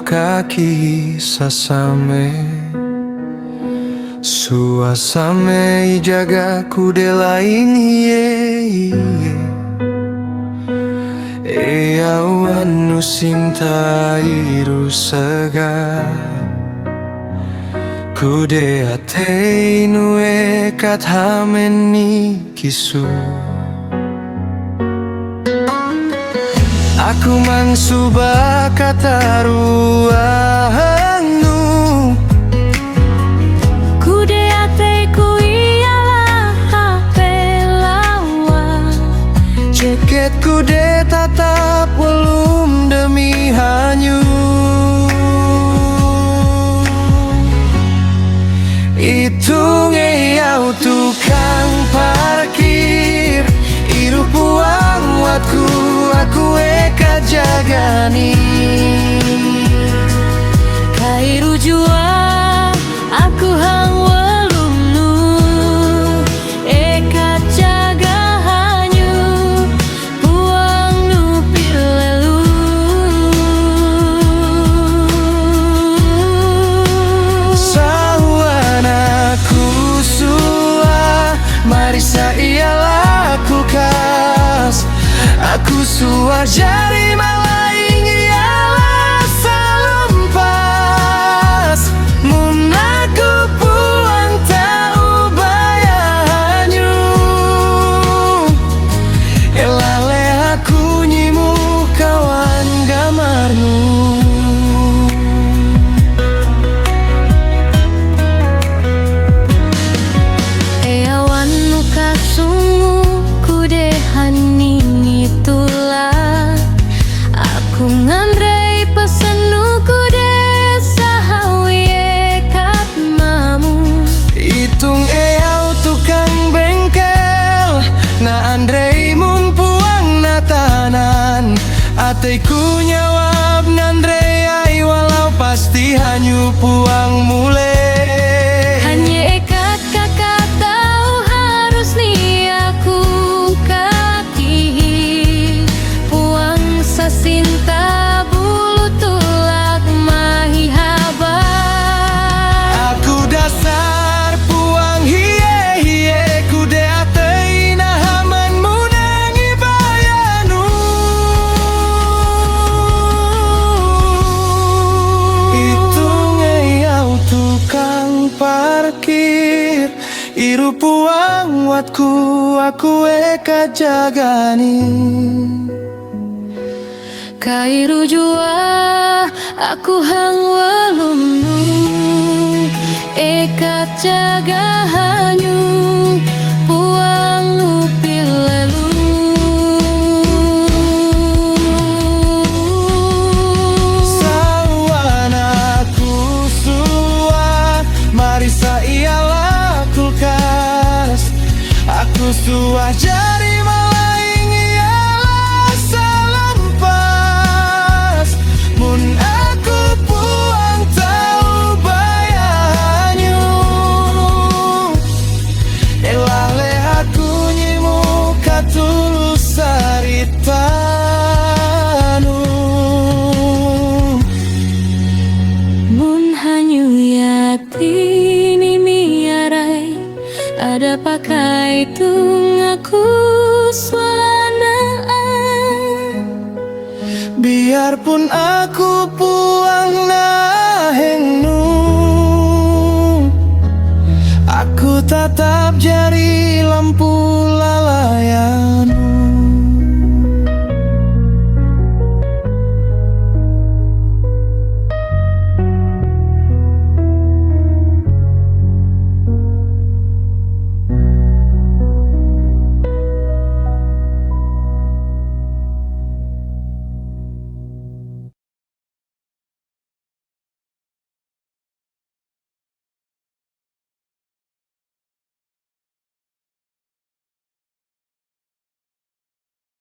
kaki sasame suasame jaga kude lain awan nu sinta iru segar kude ate nu ekat hameni kisu. Aku mangsuba kata ruangmu kude ateku ialah HP lawan ceket kude tatap belum demi hanyu hitung eyau tukang parkir iru puang watku aku eka jagani kairu jua aku hang welumnu eka jaga hanyu puang nu pilelu sahuanaku sua marisa ialah kulkas aku sua jari malaing ialah salempas mun aku puang tau bayanyu elale aku nyimu kawan gamarnu. Eawan nu kasungu kude haning itulah aku ngandrei pesenu kude sahawi ekat mamu Hitung eyau tukang bengkel na andrei mun puang natanan ateku nyawab nandrei ai walau pasti hanyu puang mule hanya ekat kakak tahu harus nih aku kaki puang sasinta bulu tulak mahi haba aku dasar puang hie kude atei nahaman munangi bayanu hitung eyau tukang parkir iru puang watku aku eka jagani kairu jua aku hang welumnu ekat jaga hanyu puang nu pilelu sahuanaku sua marisa ialah kulkas aku sua jari malaing ialah salempas mun aku puang tau bayanyu elale aku nyimu katulus saritanu mun hanyu yatini miarai ada pakai tung aku swanaan biarpun aku